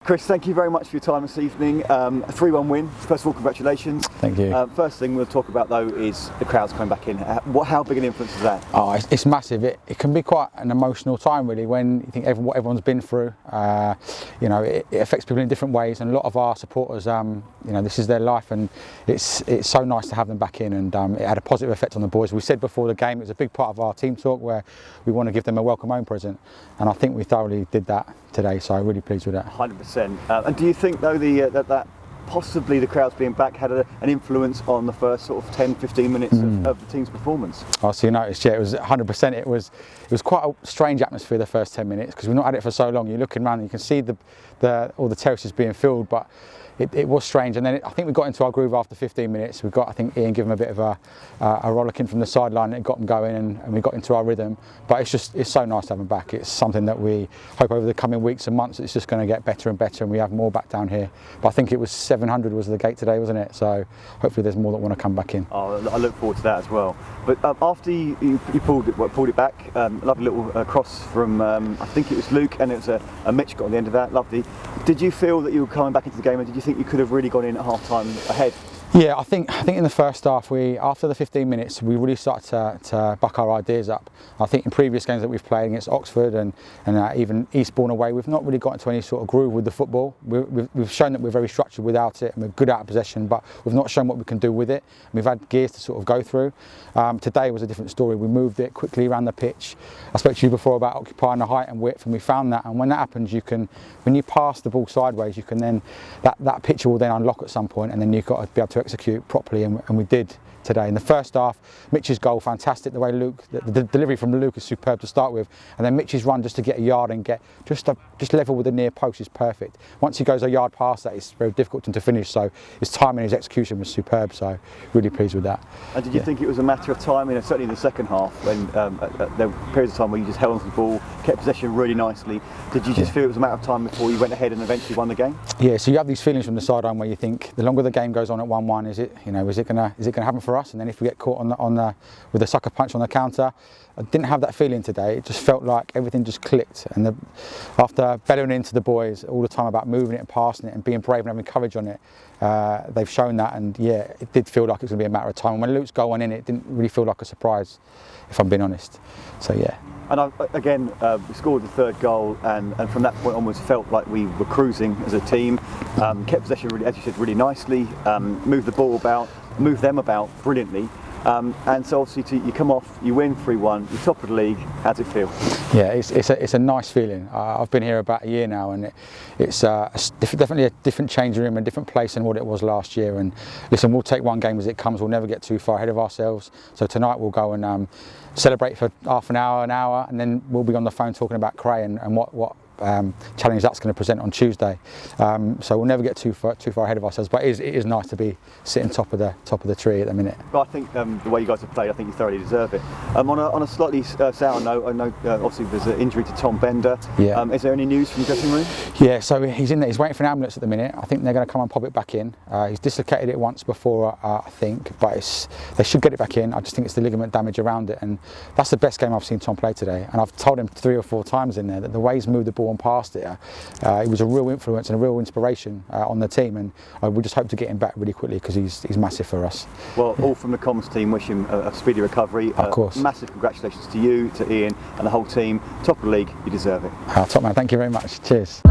Chris, thank you very much for your time this evening. A 3-1 win. First of all, congratulations. Thank you. First thing we'll talk about though is the crowds coming back in. How big an influence is that? Oh, it's massive. It can be quite an emotional time really when you think what everyone's been through. It affects people in different ways, and a lot of our supporters, this is their life, and it's so nice to have them back in, and it had a positive effect on the boys. We said before the game it was a big part of our team talk where we want to give them a welcome home present, and I think we thoroughly did that today, so I'm really pleased with that. 100%. And do you think though that possibly the crowds being back had an influence on the first sort of 10-15 minutes of the team's performance? Oh, so you noticed, yeah, it was 100%. It was quite a strange atmosphere the first 10 minutes because we've not had it for so long. You're looking around and you can see all the terraces being filled, but it was strange. And then I think we got into our groove after 15 minutes. I think Ian gave them a bit of a rollicking from the sideline and it got them going, and we got into our rhythm. But it's so nice to have them back. It's something that we hope over the coming weeks and months it's just going to get better and better, and we have more back down here. But I think it was 700 was the gate today, wasn't it? So hopefully there's more that want to come back in. Oh, I look forward to that as well. But after you pulled it back, lovely little cross from I think it was Luke, and it was a Mitch got on the end of that. Lovely. Did you feel that you were coming back into the game, and did you think you could have really gone in at half time ahead? Yeah, I think in the first half, after the 15 minutes, we really started to buck our ideas up. I think in previous games that we've played against Oxford and even Eastbourne away, we've not really got into any sort of groove with the football. We've shown that we're very structured without it, and we're good out of possession, but we've not shown what we can do with it. We've had gears to sort of go through. Today was a different story. We moved it quickly around the pitch. I spoke to you before about occupying the height and width, and we found that. And when that happens, when you pass the ball sideways, you can then that picture will then unlock at some point, and then you've got to be able to execute properly, and we did today. In the first half, Mitch's goal, fantastic. The way the delivery from Luke is superb to start with, and then Mitch's run just to get a yard and get just level with the near post is perfect. Once he goes a yard past that, it's very difficult to finish. So his timing, his execution was superb. So really pleased with that. And did you think it was a matter of time? Certainly in the second half, when there were periods of time where you just held onto the ball, kept possession really nicely. Did you just feel it was a matter of time before you went ahead and eventually won the game? Yeah. So you have these feelings from the sideline where you think the longer the game goes on at 1-1, is it going to happen for us? And then if we get caught with a sucker punch on the counter, I didn't have that feeling today. It just felt like everything just clicked. And after bellowing into the boys all the time about moving it and passing it and being brave and having courage on it, they've shown that. And yeah, it did feel like it was going to be a matter of time. And when Luke's goal went in, it didn't really feel like a surprise, if I'm being honest. So yeah. And we scored the third goal, and from that point onwards felt like we were cruising as a team. Kept possession really, as you said, really nicely. Moved the ball about, moved them about brilliantly. And so obviously you come off, you win 3-1, you're top of the league. How does it feel? Yeah, it's a nice feeling. I've been here about a year now, and it's definitely a different changing room, a different place than what it was last year. And listen, we'll take one game as it comes. We'll never get too far ahead of ourselves. So tonight we'll go and celebrate for half an hour, and then we'll be on the phone talking about Cray and what challenge that's going to present on Tuesday. So we'll never get too far ahead of ourselves, but it is nice to be sitting top of the tree at the minute. But I think the way you guys have played, I think you thoroughly deserve it. On a slightly sour note, I know obviously there's an injury to Tom Bender. Yeah. Is there any news from the dressing room? Yeah, so he's in there. He's waiting for an ambulance at the minute. I think they're going to come and pop it back in. He's dislocated it once before, I think, but they should get it back in. I just think it's the ligament damage around it, and that's the best game I've seen Tom play today. And I've told him 3 or 4 times in there that the way he's moved the ball and past it, he was a real influence and a real inspiration on the team, and we just hope to get him back really quickly because he's massive for us. Well, all from the comms team, wish him a speedy recovery. Of course. Massive congratulations to you, to Ian and the whole team. Top of the league, you deserve it. Top man, thank you very much. Cheers.